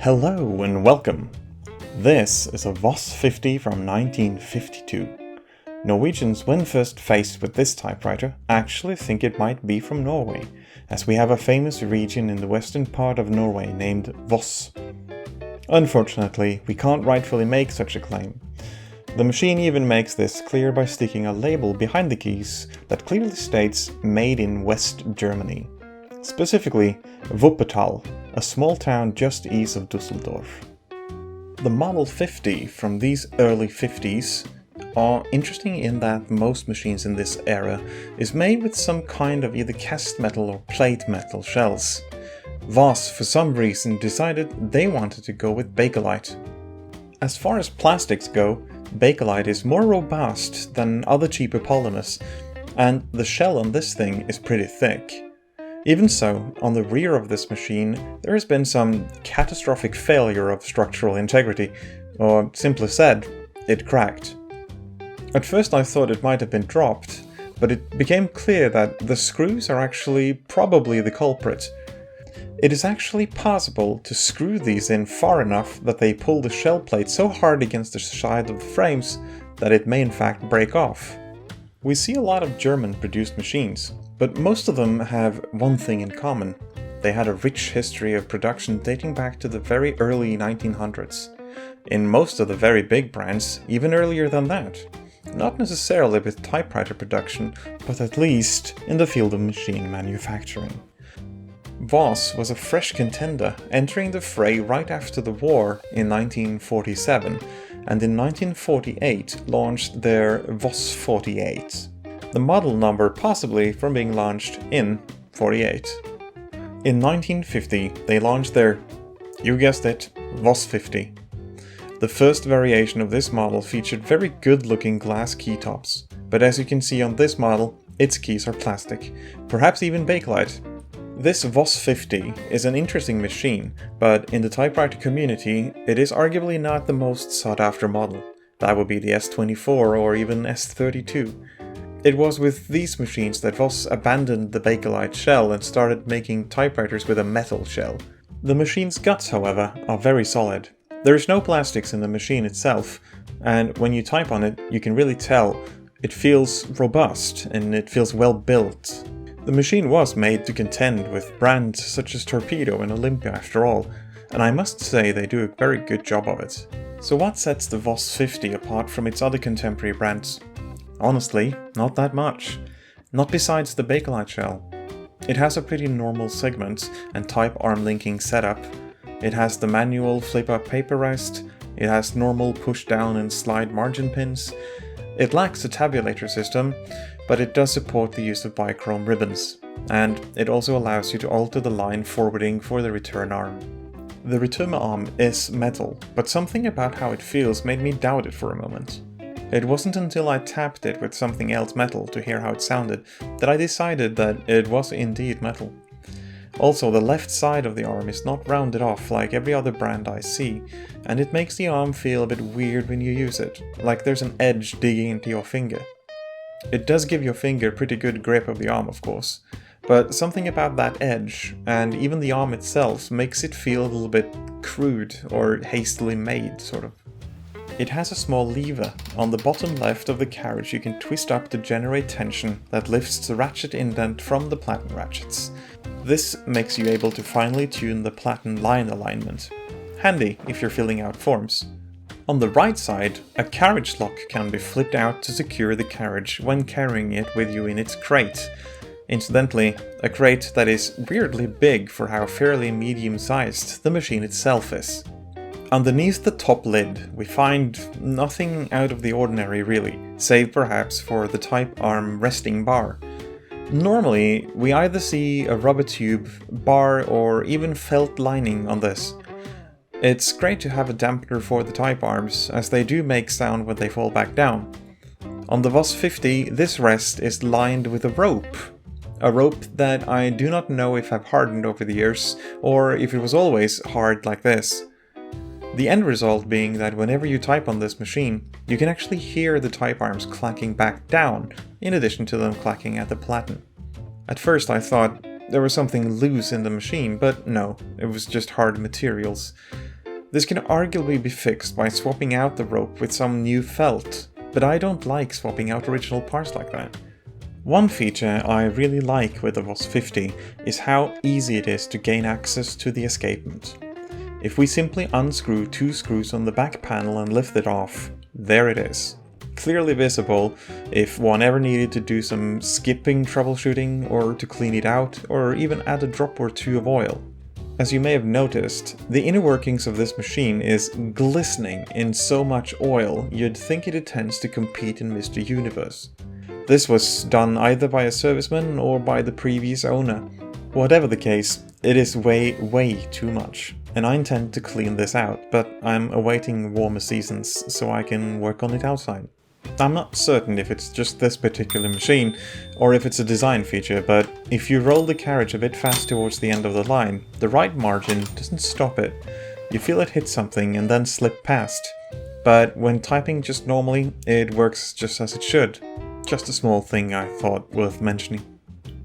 Hello and welcome. This is a Voss 50 from 1952. Norwegians, when first faced with this typewriter, actually think it might be from Norway, as we have a famous region in the western part of Norway named Voss. Unfortunately, we can't rightfully make such a claim. The machine even makes this clear by sticking a label behind the keys that clearly states "Made in West Germany", specifically Wuppertal, a small town just east of Düsseldorf. The Model 50 from these early 50s are interesting in that most machines in this era is made with some kind of either cast metal or plate metal shells. Voss, for some reason, decided they wanted to go with Bakelite. As far as plastics go, Bakelite is more robust than other cheaper polymers, and the shell on this thing is pretty thick. Even so, on the rear of this machine, there has been some catastrophic failure of structural integrity, or simply said, it cracked. At first I thought it might have been dropped, but it became clear that the screws are actually probably the culprit. It is actually possible to screw these in far enough that they pull the shell plate so hard against the side of the frames that it may in fact break off. We see a lot of German-produced machines, but most of them have one thing in common. They had a rich history of production dating back to the very early 1900s. In most of the very big brands, even earlier than that. Not necessarily with typewriter production, but at least in the field of machine manufacturing. Voss was a fresh contender, entering the fray right after the war in 1947, and in 1948 launched their Voss 48. The model number possibly from being launched in 48. In 1950 they launched their, you guessed it, Voss 50. The first variation of this model featured very good looking glass keytops, but as you can see on this model, its keys are plastic, perhaps even Bakelite. This Voss 50 is an interesting machine, but in the typewriter community, it is arguably not the most sought after model. That would be the S24 or even S32. It was with these machines that Voss abandoned the Bakelite shell and started making typewriters with a metal shell. The machine's guts, however, are very solid. There is no plastics in the machine itself, and when you type on it, you can really tell it feels robust and it feels well built. The machine was made to contend with brands such as Torpedo and Olympia after all, and I must say they do a very good job of it. So what sets the Voss 50 apart from its other contemporary brands? Honestly, not that much. Not besides the Bakelite shell. It has a pretty normal segment and type arm linking setup. It has the manual flip-up paper rest. It has normal push-down and slide margin pins. It lacks a tabulator system, but it does support the use of bichrome ribbons, and it also allows you to alter the line forwarding for the return arm. The return arm is metal, but something about how it feels made me doubt it for a moment. It wasn't until I tapped it with something else metal to hear how it sounded that I decided that it was indeed metal. Also, the left side of the arm is not rounded off like every other brand I see, and it makes the arm feel a bit weird when you use it, like there's an edge digging into your finger. It does give your finger pretty good grip of the arm, of course, but something about that edge, and even the arm itself, makes it feel a little bit crude or hastily made, sort of. It has a small lever on the bottom left of the carriage you can twist up to generate tension that lifts the ratchet indent from the platen ratchets. This makes you able to finely tune the platen line alignment. Handy if you're filling out forms. On the right side, a carriage lock can be flipped out to secure the carriage when carrying it with you in its crate. Incidentally, a crate that is weirdly big for how fairly medium-sized the machine itself is. Underneath the top lid, we find nothing out of the ordinary really, save perhaps for the type arm resting bar. Normally, we either see a rubber tube, bar, or even felt lining on this. It's great to have a dampener for the type arms, as they do make sound when they fall back down. On the Voss 50, this rest is lined with a rope. A rope that I do not know if I've hardened over the years, or if it was always hard like this. The end result being that whenever you type on this machine, you can actually hear the type arms clacking back down, in addition to them clacking at the platen. At first I thought there was something loose in the machine, but no, it was just hard materials. This can arguably be fixed by swapping out the rope with some new felt, but I don't like swapping out original parts like that. One feature I really like with the Voss 50 is how easy it is to gain access to the escapement. If we simply unscrew 2 screws on the back panel and lift it off, there it is. Clearly visible if one ever needed to do some skipping troubleshooting or to clean it out or even add a drop or 2 of oil. As you may have noticed, the inner workings of this machine is glistening in so much oil you'd think it intends to compete in Mr. Universe. This was done either by a serviceman or by the previous owner. Whatever the case, it is way too much, and I intend to clean this out, but I'm awaiting warmer seasons so I can work on it outside. I'm not certain if it's just this particular machine, or if it's a design feature, but if you roll the carriage a bit fast towards the end of the line, the right margin doesn't stop it. You feel it hit something and then slip past. But when typing just normally, it works just as it should. Just a small thing I thought worth mentioning.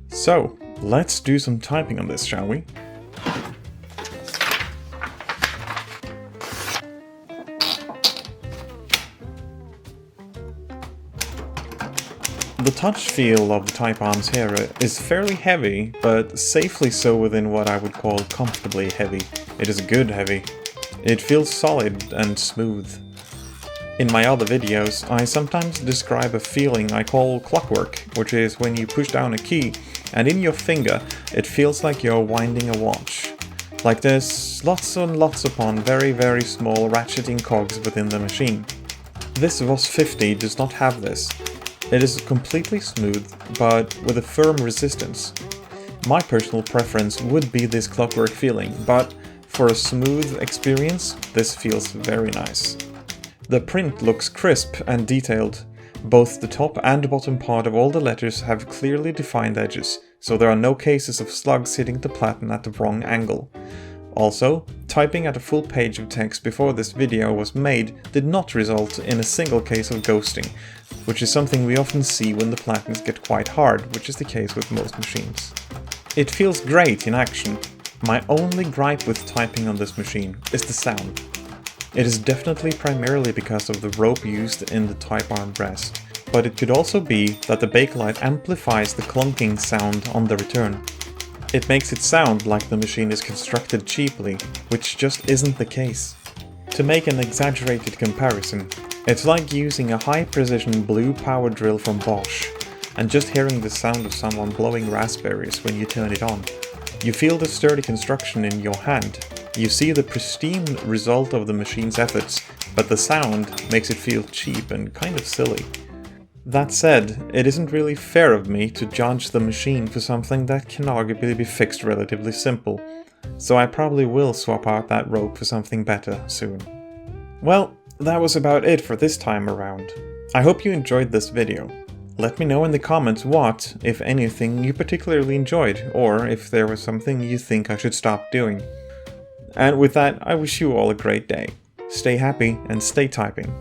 So, let's do some typing on this, shall we? The touch feel of the type arms here is fairly heavy, but safely so within what I would call comfortably heavy. It is good heavy. It feels solid and smooth. In my other videos, I sometimes describe a feeling I call clockwork, which is when you push down a key and in your finger it feels like you're winding a watch. Like there's lots and lots upon very small ratcheting cogs within the machine. This Voss 50 does not have this. It is completely smooth, but with a firm resistance. My personal preference would be this clockwork feeling, but for a smooth experience, this feels very nice. The print looks crisp and detailed. Both the top and bottom part of all the letters have clearly defined edges, so there are no cases of slugs hitting the platen at the wrong angle. Also, typing at a full page of text before this video was made did not result in a single case of ghosting, which is something we often see when the platens get quite hard, which is the case with most machines. It feels great in action. My only gripe with typing on this machine is the sound. It is definitely primarily because of the rope used in the type arm rest, but it could also be that the Bakelite amplifies the clunking sound on the return. It makes it sound like the machine is constructed cheaply, which just isn't the case. To make an exaggerated comparison, it's like using a high-precision blue power drill from Voss, and just hearing the sound of someone blowing raspberries when you turn it on. You feel the sturdy construction in your hand, you see the pristine result of the machine's efforts, but the sound makes it feel cheap and kind of silly. That said, it isn't really fair of me to judge the machine for something that can arguably be fixed relatively simple, so I probably will swap out that rope for something better soon. Well, that was about it for this time around. I hope you enjoyed this video. Let me know in the comments what, if anything, you particularly enjoyed, or if there was something you think I should stop doing. And with that, I wish you all a great day. Stay happy and stay typing.